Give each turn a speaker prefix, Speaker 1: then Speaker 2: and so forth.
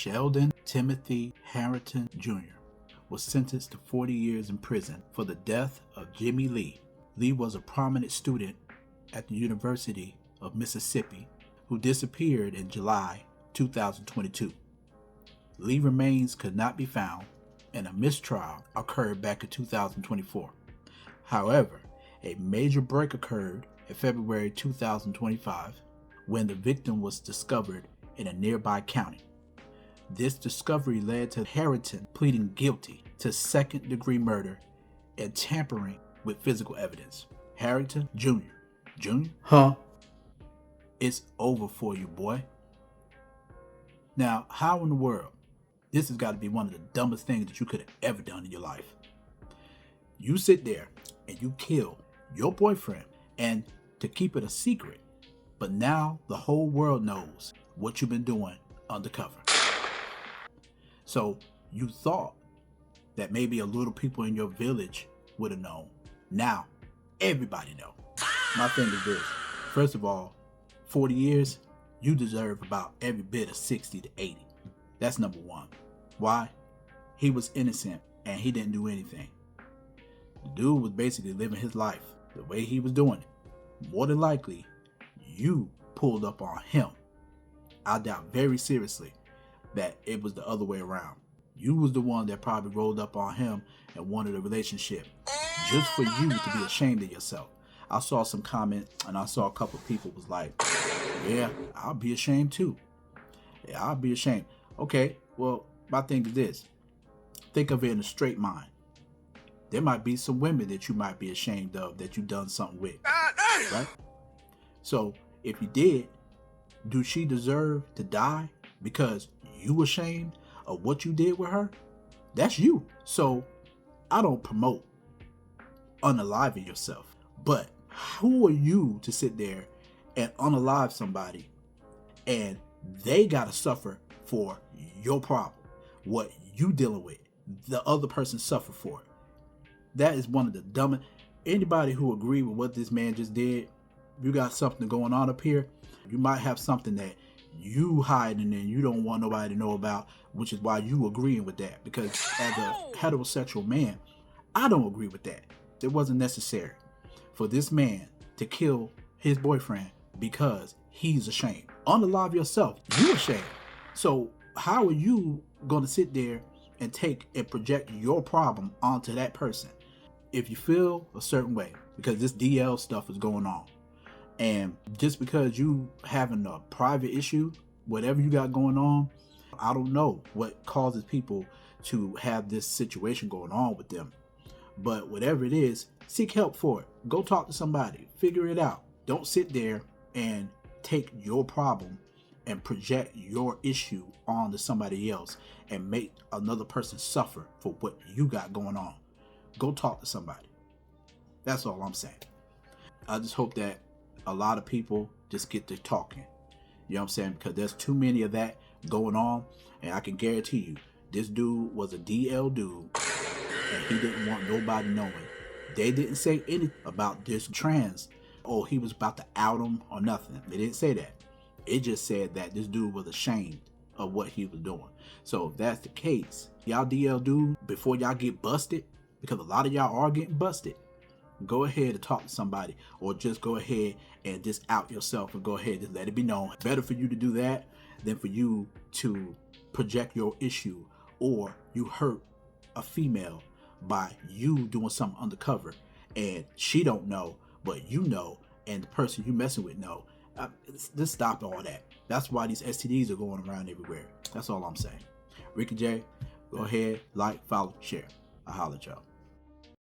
Speaker 1: Sheldon Timothy Harrington Jr. was sentenced to 40 years in prison for the death of Jimmy Lee. Lee was a prominent student at the University of Mississippi who disappeared in July 2022. Lee remains could not be found, and a mistrial occurred back in 2024. However, a major break occurred in February 2025 when the victim was discovered in a nearby county. This discovery led to Harrington pleading guilty to second-degree murder and tampering with physical evidence. Harrington Jr. Jr.? It's over for you, boy. Now, how in the world? This has got to be one of the dumbest things that you could have ever done in your life. You sit there and you kill your boyfriend, and to keep it a secret, but now the whole world knows what you've been doing undercover. So you thought that maybe a little people in your village would have known. Now everybody know. My thing is this. First of all, 40 years, you deserve about every bit of 60 to 80. That's number one. Why? He was innocent and he didn't do anything. The dude was basically living his life the way he was doing it. More than likely, you pulled up on him. I doubt very seriously that it was the other way around. You was the one that probably rolled up on him and wanted a relationship just for you to be ashamed of yourself. I saw some comment and I saw a couple of people was like, yeah, I'll be ashamed too. Yeah, I'll be ashamed. Okay, well, my thing is this. Think of it in a straight mind. There might be some women that you might be ashamed of that you done something with, right? So if you did, do she deserve to die because you ashamed of what you did with her? That's you. So I don't promote unaliving yourself, but who are you to sit there and unalive somebody and they gotta suffer for your problem, what you dealing with, the other person suffer for it? That is one of the dumbest. Anybody who agree with what this man just did, you got something going on up here. You might have something that you hiding and you don't want nobody to know about, which is why you agreeing with that. Because as a heterosexual man, I don't agree with that. It wasn't necessary for this man to kill his boyfriend because he's ashamed. Unalive yourself. You ashamed. So how are you going to sit there and take and project your problem onto that person? If you feel a certain way, because this DL stuff is going on, and just because you having a private issue, whatever you got going on, I don't know what causes people to have this situation going on with them. But whatever it is, seek help for it. Go talk to somebody. Figure it out. Don't sit there and take your problem and project your issue onto somebody else and make another person suffer for what you got going on. Go talk to somebody. That's all I'm saying. I just hope that a lot of people just get to talking. You know what I'm saying? Because there's too many of that going on. And I can guarantee you, this dude was a DL dude. And he didn't want nobody knowing. They didn't say anything about this trans. Oh, he was about to out him or nothing. They didn't say that. It just said that this dude was ashamed of what he was doing. So if that's the case, y'all DL dude, before y'all get busted, because a lot of y'all are getting busted, go ahead and talk to somebody, or just go ahead and just out yourself and go ahead and let it be known. Better for you to do that than for you to project your issue, or you hurt a female by you doing something undercover and she don't know, but you know, and the person you messing with know. Just stop all that. That's why these STDs are going around everywhere. That's all I'm saying. Ricky J, go ahead, like, follow, share. I'll holler at y'all.